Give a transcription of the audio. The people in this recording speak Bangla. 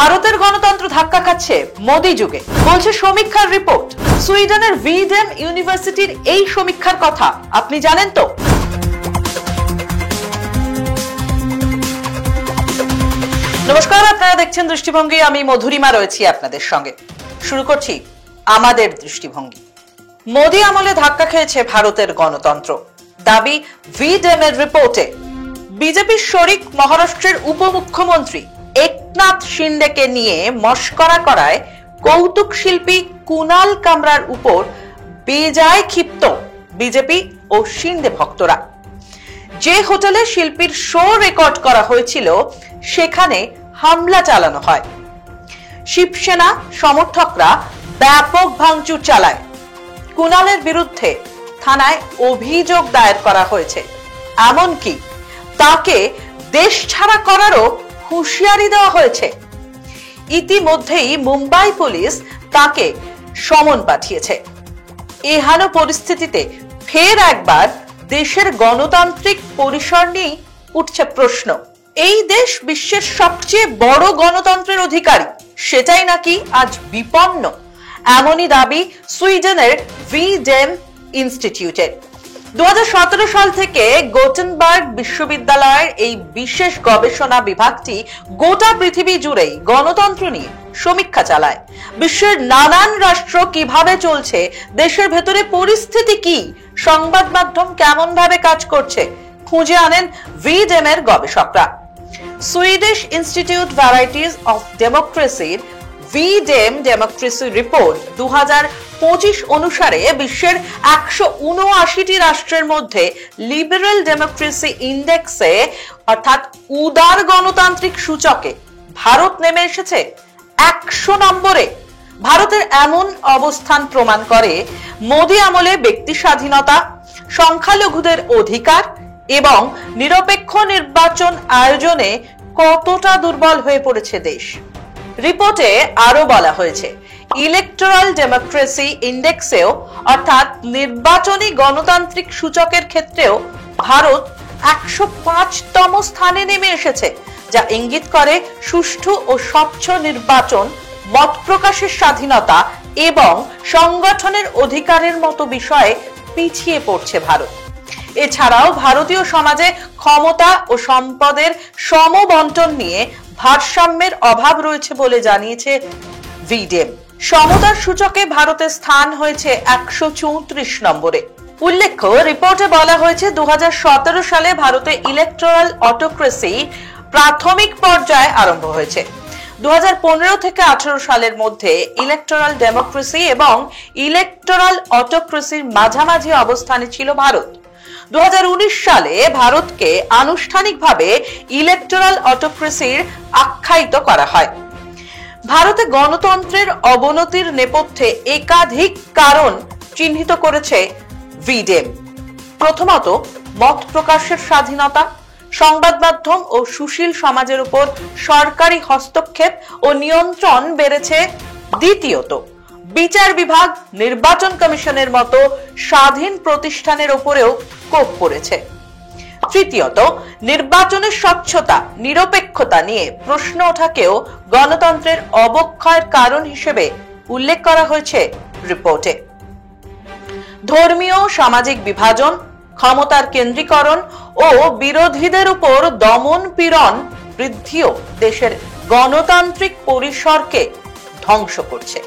ভারতের গণতন্ত্র ধাক্কা খাচ্ছে মোদি যুগে, বলছে সমীক্ষার রিপোর্ট। সুইডেনের ভিডেম ইউনিভার্সিটির এই সমীক্ষার কথা আপনি জানেন তো? নমস্কার, আপনারা দেখছেন দৃষ্টিভঙ্গি। আমি মধুরিমা রয়েছি আপনাদের সঙ্গে। শুরু করছি আমাদের দৃষ্টিভঙ্গি। মোদি আমলে ধাক্কা খেয়েছে ভারতের গণতন্ত্র, দাবি ভিডেম এর রিপোর্টে। বিজেপির শরিক মহারাষ্ট্রের উপমুখ্যমন্ত্রী একনাথ শিন্ডেকে নিয়ে মস্করা করায় কৌতুক শিল্পী কুনাল কামরার উপর বেজায় ক্ষিপ্ত বিজেপি ও শিন্ডে ভক্তরা। যে হোটেলে শিল্পীর শো রেকর্ড করা হয়েছিল সেখানে হামলা চালানো হয়। শিবসেনা সমর্থকরা ব্যাপক ভাঙচুর চালায়। কুনালের বিরুদ্ধে থানায় অভিযোগ দায়ের করা হয়েছে, এমনকি তাকে দেশ ছাড়া করারও হুঁশিয়ারি দেওয়া হয়েছে। ইতিমধ্যেই মুম্বাই পুলিশ তাকে সমন পাঠিয়েছে। এহেন পরিস্থিতিতে ফের একবার দেশের গণতান্ত্রিক পরিসর নিয়ে উঠছে প্রশ্ন। এই দেশ বিশ্বের সবচেয়ে বড় গণতন্ত্রের অধিকারী, সেটাই নাকি আজ বিপন্ন, এমনই দাবি সুইডেনের ভিডেম ইনস্টিটিউটের। 2017 সাল থেকে গোটেনবার্গ বিশ্ববিদ্যালয়ের এই বিশেষ গবেষণা বিভাগটি গোটা পৃথিবী জুড়েই গণতন্ত্র নিয়ে সমীক্ষা চালায়। বিশ্বের নানান রাষ্ট্র কিভাবে চলছে, দেশের ভেতরে পরিস্থিতি কি, সংবাদ মাধ্যম কেমন ভাবে কাজ করছে, খুঁজে আনেন ভিডেম এর গবেষকরা। সুইডিশ ইনস্টিটিউট ভ্যারাইটিজ অফ ডেমোক্রেসির ভিডেম ডেমোক্রেসি রিপোর্ট 2025 অনুসারে বিশ্বের 179টি রাষ্ট্রের মধ্যে লিবারেল ডেমোক্রেসি ইন্ডেক্সে অর্থাৎ উদার গণতান্ত্রিক সূচকে ভারত নেমে এসেছে 100 নম্বরে। ভারতের এমন অবস্থান প্রমাণ করে মোদি আমলে ব্যক্তি স্বাধীনতা, সংখ্যালঘুদের অধিকার এবং নিরপেক্ষ নির্বাচন আয়োজনে কতটা দুর্বল হয়ে পড়েছে দেশ। রিপোর্টে আরো বলা হয়েছে, ইলেকটোরাল ডেমোক্রেসি ইন্ডেক্সেও অর্থাৎ নির্বাচনী গণতান্ত্রিক সূচকের ক্ষেত্রেও ভারত 105তম স্থানে নেমে এসেছে, যা ইঙ্গিত করে সুষ্ঠু ও স্বচ্ছ নির্বাচন, মত প্রকাশের স্বাধীনতা এবং সংগঠনের অধিকারের মতো বিষয়ে পিছিয়ে পড়ছে ভারত। এছাড়াও ভারতীয় সমাজে ক্ষমতা ও সম্পদের সমবন্টন নিয়ে ভারসাম্যের অভাব রয়েছে বলে জানিয়েছে ভিডেম। সমতার সূচকে ভারতের স্থান হয়েছে 134 নম্বরে। উল্লেখ্য, রিপোর্টে বলা হয়েছে 2017 সালে ভারতে ইলেকটোরাল অটোক্রেসি প্রাথমিক পর্যায়ে আরম্ভ হয়েছে। 2015 থেকে 18 সালের মধ্যে ইলেকটোরাল ডেমোক্রেসি এবং ইলেকটোরাল অটোক্রেসির মাঝামাঝি অবস্থানে ছিল ভারত। 2019 সালে ভারতকে আনুষ্ঠানিকভাবে ইলেকটোরাল অটোক্রেসির আখ্যায়িত করা হয়। ভারতে গণতন্ত্রের অবনতির নেপথ্যে একাধিক কারণ চিহ্নিত করেছে ভিডেম। প্রথমত, মত প্রকাশের স্বাধীনতা, সংবাদ মাধ্যম ও সুশীল সমাজের উপর সরকারি হস্তক্ষেপ ও নিয়ন্ত্রণ বেড়েছে। দ্বিতীয়ত, বিচার বিভাগ, নির্বাচন কমিশনের মতো স্বাধীন প্রতিষ্ঠানের উপরেও কোপ পড়েছে। তৃতীয়ত, নির্বাচনের স্বচ্ছতা, নিরপেক্ষতা নিয়ে প্রশ্ন ওঠাকেও গণতন্ত্রের অবক্ষয়ের কারণ হিসেবে উল্লেখ করা হয়েছে রিপোর্টে। ধর্মীয় সামাজিক বিভাজন, ক্ষমতার কেন্দ্রীকরণ ও বিরোধীদের উপর দমন পীড়ন বৃদ্ধিও দেশের গণতান্ত্রিক পরিসরকে ধ্বংস করছে।